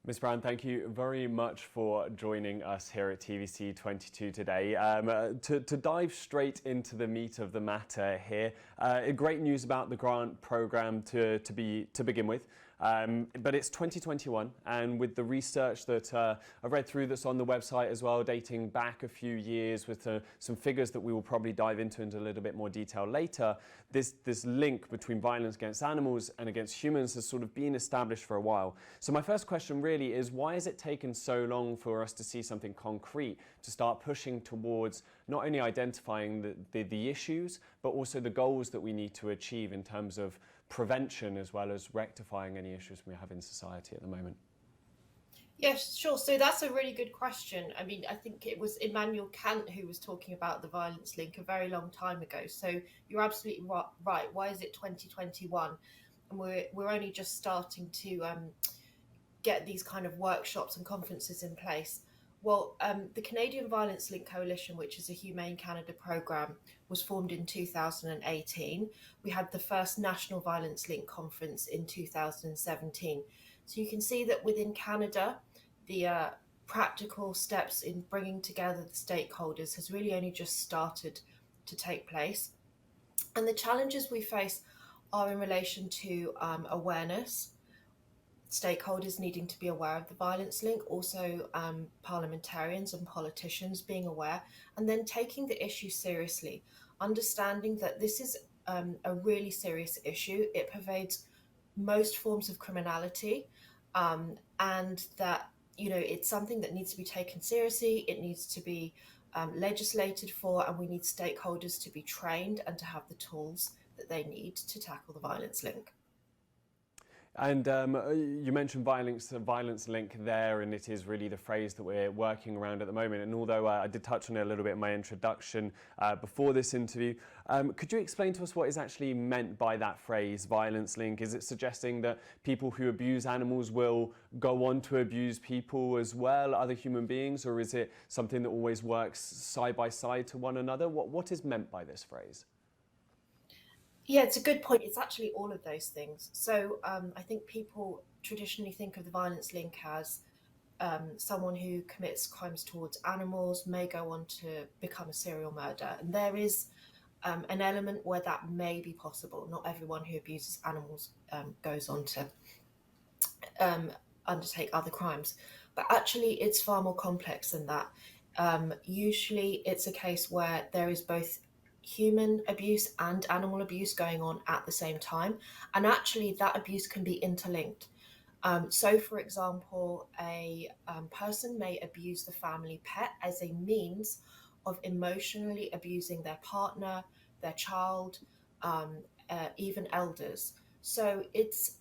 Ms. Brown, thank you very much for joining us here at TVC 22 today. To dive straight into the meat of the matter here, great news about the grant program to begin with. But it's 2021, and with the research that I've read through that's on the website as well, dating back a few years with some figures that we will probably dive into a little bit more detail later, this link between violence against animals and against humans has sort of been established for a while. So my first question really is, why has it taken so long for us to see something concrete, to start pushing towards not only identifying the issues, but also the goals that we need to achieve in terms of prevention as well as rectifying any issues we have in society at the moment? Yes, sure. So that's a really good question. I mean, I think it was Immanuel Kant who was talking about the violence link a very long time ago. So you're absolutely right. Why is it 2021? And we're only just starting to get these kind of workshops and conferences in place. Well, the Canadian Violence Link Coalition, which is a Humane Canada program, was formed in 2018. We had the first National Violence Link Conference in 2017. So you can see that within Canada, the practical steps in bringing together the stakeholders has really only just started to take place. And the challenges we face are in relation to awareness, stakeholders needing to be aware of the violence link, also parliamentarians and politicians being aware, and then taking the issue seriously, understanding that this is a really serious issue. It pervades most forms of criminality, and that it's something that needs to be taken seriously. It needs to be legislated for, and we need stakeholders to be trained and to have the tools that they need to tackle the violence link. And you mentioned violence link there, and it is really the phrase that we're working around at the moment. And although I did touch on it a little bit in my introduction before this interview, could you explain to us what is actually meant by that phrase, violence link? Is it suggesting that people who abuse animals will go on to abuse people as well, other human beings, or is it something that always works side by side to one another? What is meant by this phrase? Yeah, it's a good point. It's actually all of those things. So I think people traditionally think of the violence link as someone who commits crimes towards animals may go on to become a serial murderer. And there is an element where that may be possible. Not everyone who abuses animals goes on to undertake other crimes. But actually, it's far more complex than that. Usually, it's a case where there is both human abuse and animal abuse going on at the same time. And actually, that abuse can be interlinked. So, for example, a person may abuse the family pet as a means of emotionally abusing their partner, their child, even elders. So, it's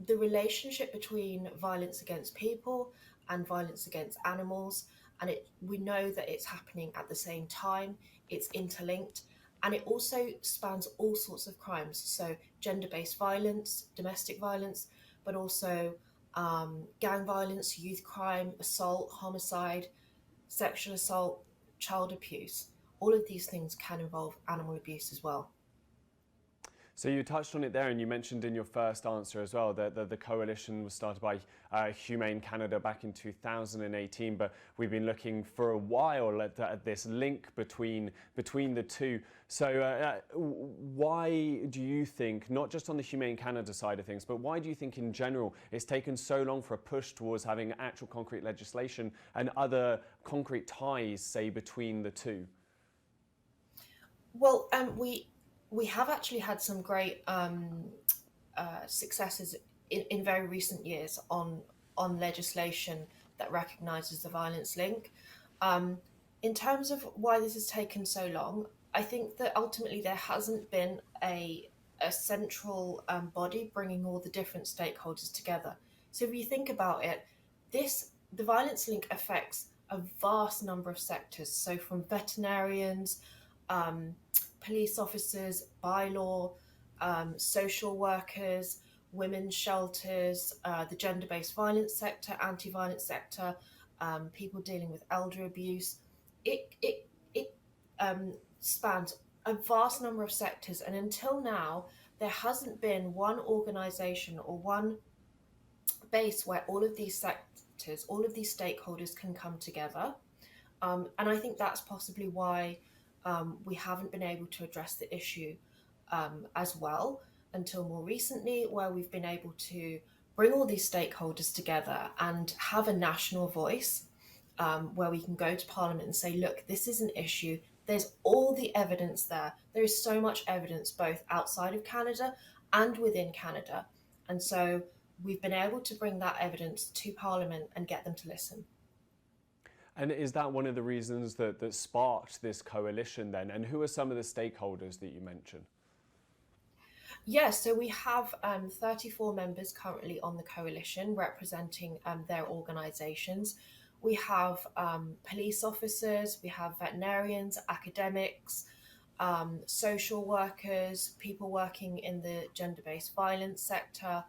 the relationship between violence against people and violence against animals. And we know that it's happening at the same time, it's interlinked. And it also spans all sorts of crimes. So gender-based violence, domestic violence, but also gang violence, youth crime, assault, homicide, sexual assault, child abuse. All of these things can involve animal abuse as well. So you touched on it there, and you mentioned in your first answer as well that the coalition was started by Humane Canada back in 2018, but we've been looking for a while at this link between the two. So why do you think, not just on the Humane Canada side of things, but why do you think in general it's taken so long for a push towards having actual concrete legislation and other concrete ties, say, between the two? Well, we have actually had some great successes in very recent years on legislation that recognises the violence link. Um, in terms of why this has taken so long, I think that ultimately there hasn't been a central body bringing all the different stakeholders together. So if you think about it, the violence link affects a vast number of sectors. So from veterinarians, um, police officers, bylaw, social workers, women's shelters, the gender-based violence sector, anti-violence sector, people dealing with elder abuse. It spans a vast number of sectors, and until now, there hasn't been one organisation or one base where all of these actors, all of these stakeholders can come together. And I think that's possibly why we haven't been able to address the issue as well until more recently, where we've been able to bring all these stakeholders together and have a national voice where we can go to Parliament and say, look, this is an issue. There's all the evidence there. There is so much evidence both outside of Canada and within Canada. And so we've been able to bring that evidence to Parliament and get them to listen. And is that one of the reasons that sparked this coalition then? And who are some of the stakeholders that you mentioned? Yes, so we have 34 members currently on the coalition representing their organisations. We have police officers, we have veterinarians, academics, social workers, people working in the gender-based violence sector,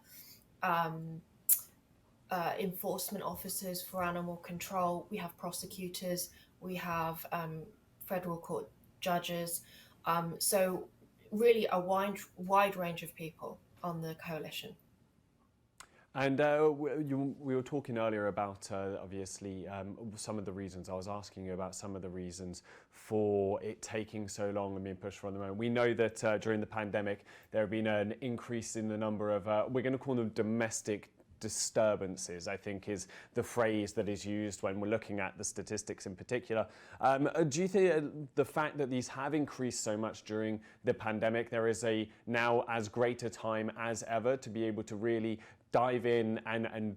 enforcement officers for animal control, we have prosecutors, we have federal court judges. So really a wide range of people on the coalition. And we were talking earlier about, obviously, some of the reasons. I was asking you about some of the reasons for it taking so long and being pushed for the moment. We know that during the pandemic, there have been an increase in the number of, we're going to call them domestic disturbances, I think is the phrase that is used when we're looking at the statistics in particular. Do you think the fact that these have increased so much during the pandemic, there is a now as great a time as ever to be able to really dive in and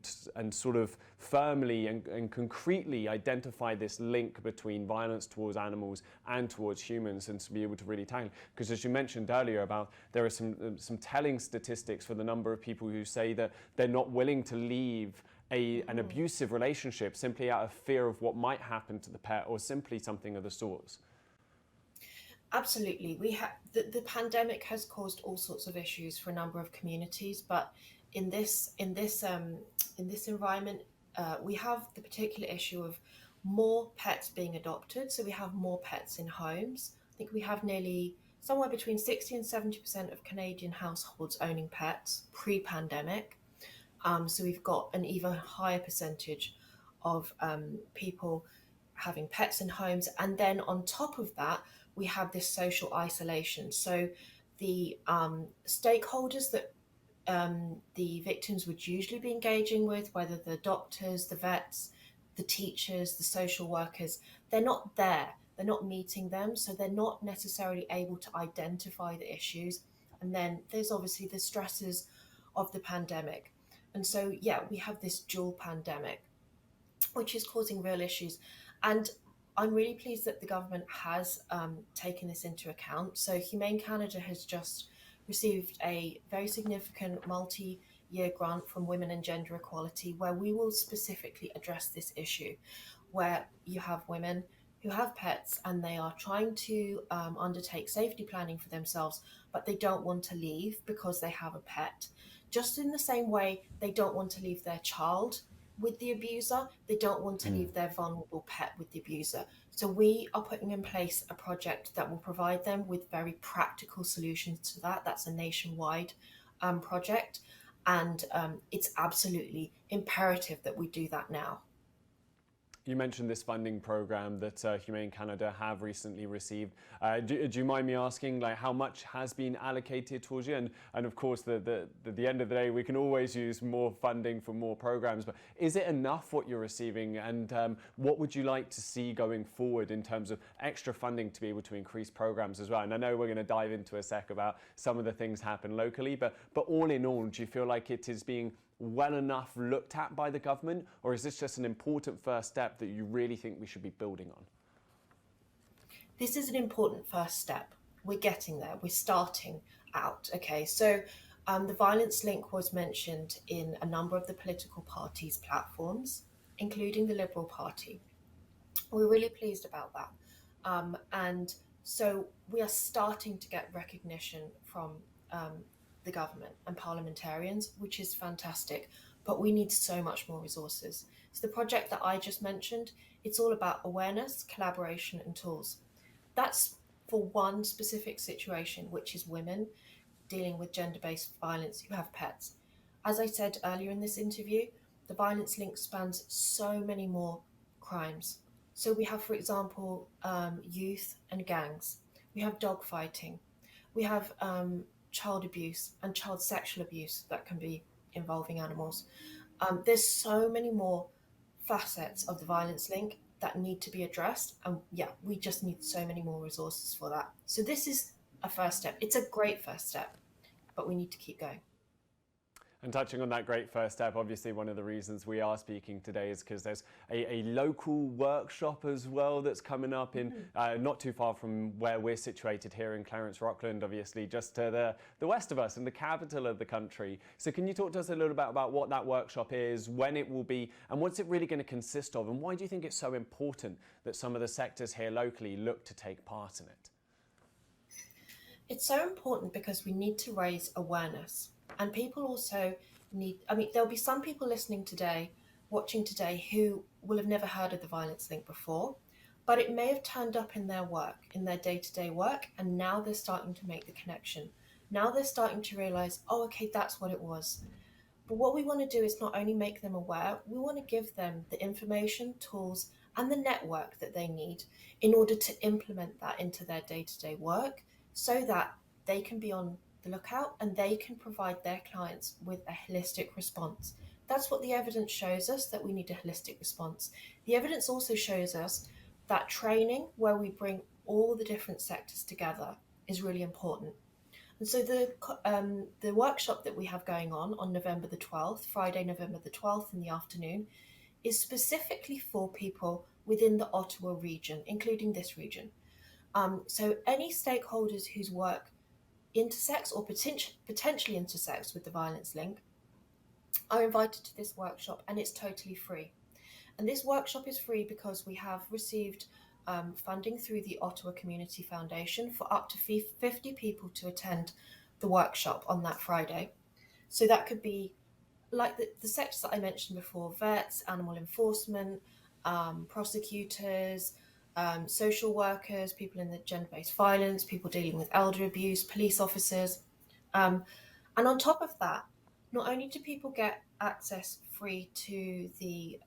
sort of firmly and concretely identify this link between violence towards animals and towards humans, and to be able to really tackle? Because as you mentioned earlier about, there are some telling statistics for the number of people who say that they're not willing to leave an abusive relationship simply out of fear of what might happen to the pet, or simply something of the sorts. Absolutely. The pandemic has caused all sorts of issues for a number of communities, but in this environment, we have the particular issue of more pets being adopted. So we have more pets in homes. I think we have nearly somewhere between 60 and 70% of Canadian households owning pets pre-pandemic. So we've got an even higher percentage of people having pets in homes. And then on top of that, we have this social isolation. So the stakeholders that the victims would usually be engaging with, whether the doctors, the vets, the teachers, the social workers, they're not there. They're not meeting them. So they're not necessarily able to identify the issues. And then there's obviously the stresses of the pandemic. And so, yeah, we have this dual pandemic, which is causing real issues. And I'm really pleased that the government has taken this into account. So Humane Canada has just received a very significant multi-year grant from Women and Gender Equality, where we will specifically address this issue, where you have women who have pets and they are trying to undertake safety planning for themselves, but they don't want to leave because they have a pet. Just in the same way, they don't want to leave their child with the abuser, they don't want to leave their vulnerable pet with the abuser. So we are putting in place a project that will provide them with very practical solutions to that. That's a nationwide project, and it's absolutely imperative that we do that now. You mentioned this funding program that Humane Canada have recently received. Do you mind me asking, like, how much has been allocated towards you? And of course, at the end of the day, we can always use more funding for more programs. But is it enough what you're receiving? And what would you like to see going forward in terms of extra funding to be able to increase programs as well? And I know we're going to dive into a sec about some of the things happen locally, but all in all, do you feel like it is being well enough looked at by the government, or is this just an important first step that you really think we should be building on? This is an important first step. We're getting there. We're starting out. Okay, so the violence link was mentioned in a number of the political parties' platforms, including the Liberal Party. We're really pleased about that. And so we are starting to get recognition from the government and parliamentarians, which is fantastic, but we need so much more resources. So the project that I just mentioned, it's all about awareness, collaboration and tools. That's for one specific situation, which is women dealing with gender-based violence who have pets. As I said earlier in this interview, the violence link spans so many more crimes. So we have, for example, youth and gangs. We have dog fighting. We have child abuse and child sexual abuse that can be involving animals. There's so many more facets of the violence link that need to be addressed. And yeah, we just need so many more resources for that. So this is a first step. It's a great first step, but we need to keep going. And touching on that great first step, obviously one of the reasons we are speaking today is because there's a local workshop as well that's coming up in not too far from where we're situated here in Clarence Rockland, obviously just to the west of us and the capital of the country. So can you talk to us a little bit about what that workshop is, when it will be, and what's it really going to consist of, and why do you think it's so important that some of the sectors here locally look to take part in it? It's so important because we need to raise awareness. And people also need, I mean, there'll be some people listening today, watching today, who will have never heard of the violence link before, but it may have turned up in their work, in their day to day work, and now they're starting to make the connection. Now they're starting to realize, oh, okay, that's what it was. But what we want to do is not only make them aware, we want to give them the information, tools, and the network that they need in order to implement that into their day to day work so that they can be on the lookout and they can provide their clients with a holistic response. That's what the evidence shows us, that we need a holistic response. The evidence also shows us that training, where we bring all the different sectors together, is really important. And so the workshop that we have going on November the 12th, Friday, November the 12th in the afternoon, is specifically for people within the Ottawa region, including this region. So any stakeholders whose work intersects or potentially intersects with the violence link are invited to this workshop, and it's totally free. And this workshop is free because we have received funding through the Ottawa Community Foundation for up to 50 people to attend the workshop on that Friday. So that could be like the sectors that I mentioned before: vets, animal enforcement, prosecutors, social workers, people in the gender-based violence, people dealing with elder abuse, police officers. Um, and on top of that, not only do people get access free to the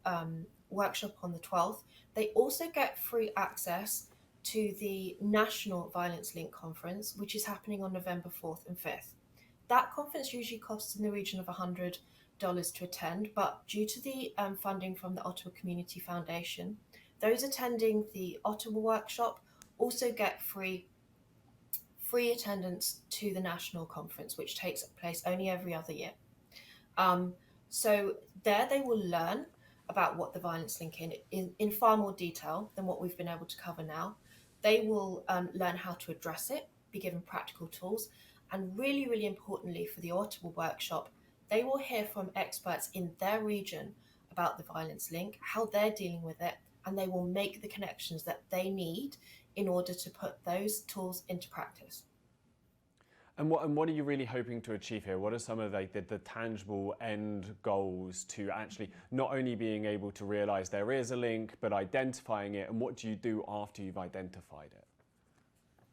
workshop on the 12th, they also get free access to the National Violence Link Conference, which is happening on November 4th and 5th. That conference usually costs in the region of $100 to attend, but due to the funding from the Ottawa Community Foundation, those attending the Ottawa workshop also get free attendance to the national conference, which takes place only every other year. So there they will learn about what the violence link in far more detail than what we've been able to cover now. They will learn how to address it, be given practical tools, and really, really importantly for the Ottawa workshop, they will hear from experts in their region about the violence link, how they're dealing with it, and they will make the connections that they need in order to put those tools into practice. And what are you really hoping to achieve here? What are some of the tangible end goals to actually not only being able to realise there is a link, but identifying it, and what do you do after you've identified it?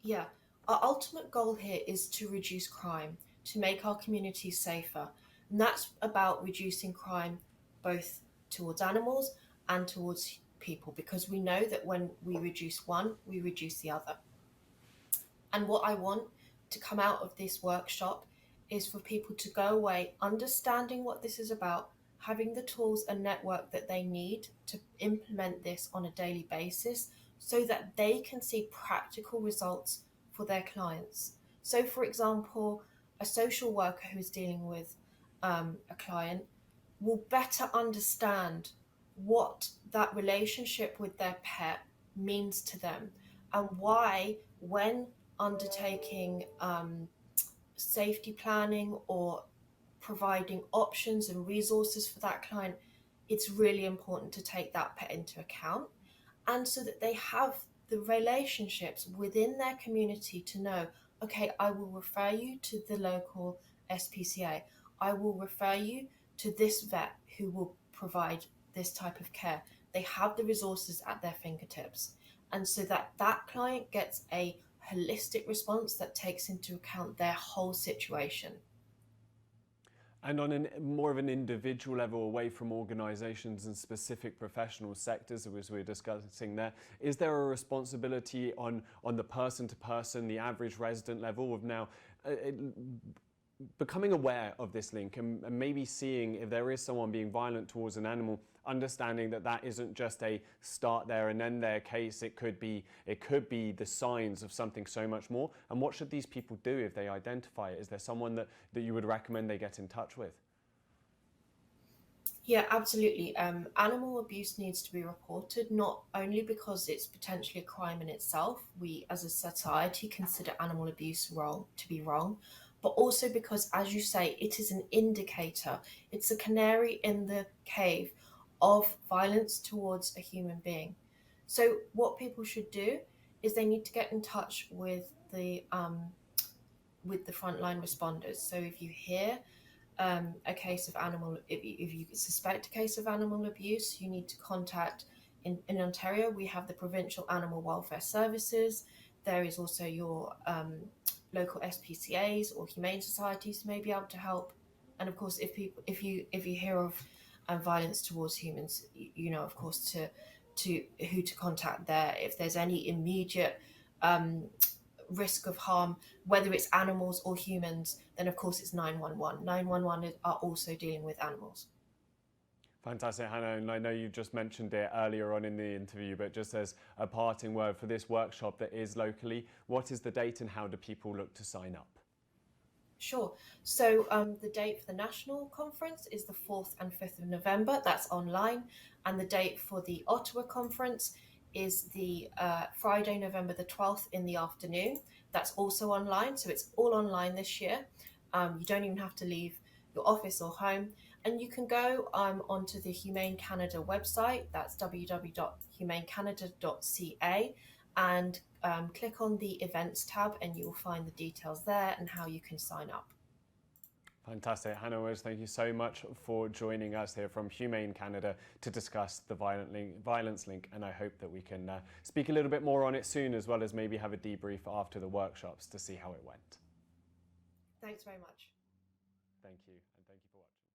Yeah, our ultimate goal here is to reduce crime, to make our communities safer. And that's about reducing crime both towards animals and towards people, because we know that when we reduce one, we reduce the other. And what I want to come out of this workshop is for people to go away understanding what this is about, having the tools and network that they need to implement this on a daily basis so that they can see practical results for their clients. So, for example, a social worker who is dealing with a client will better understand what that relationship with their pet means to them and why, when undertaking safety planning or providing options and resources for that client, it's really important to take that pet into account, and so that they have the relationships within their community to know, okay, I will refer you to the local SPCA, I will refer you to this vet who will provide this type of care. They have the resources at their fingertips, and so that that client gets a holistic response that takes into account their whole situation. And on more of an individual level, away from organisations and specific professional sectors, as we were discussing there, is there a responsibility on the person-to-person, the average resident level of now becoming aware of this link and maybe seeing if there is someone being violent towards an animal, understanding that that isn't just a start there and end there case, it could be the signs of something so much more? And what should these people do if they identify it? Is there someone that you would recommend they get in touch with? Yeah, absolutely. Animal abuse needs to be reported, not only because it's potentially a crime in itself. We, as a society, consider animal abuse wrong to be wrong, but also because, as you say, it is an indicator. It's a canary in the cave of violence towards a human being. So, what people should do is they need to get in touch with the frontline responders. So, if you hear a case of if you suspect a case of animal abuse, you need to contact, in Ontario, we have the Provincial Animal Welfare Services. There is also your local SPCAs or humane societies who may be able to help. And of course, if you hear of violence towards humans, you know, of course, to who to contact there. If there's any immediate um, risk of harm, whether it's animals or humans, then of course it's 911. 911 are also dealing with animals. Fantastic, Hannah, and I know you just mentioned it earlier on in the interview, but just as a parting word for this workshop that is locally, what is the date and how do people look to sign up? Sure. So the date for the national conference is the 4th and 5th of November. That's online. And the date for the Ottawa conference is the Friday, November the 12th in the afternoon. That's also online. So it's all online this year. You don't even have to leave your office or home. And you can go onto the Humane Canada website. That's www.humanecanada.ca, and click on the events tab and you will find the details there and how you can sign up. Fantastic. Hannah Woods, thank you so much for joining us here from Humane Canada to discuss the violence link, and I hope that we can speak a little bit more on it soon, as well as maybe have a debrief after the workshops to see how it went. Thanks very much. Thank you, and thank you for watching.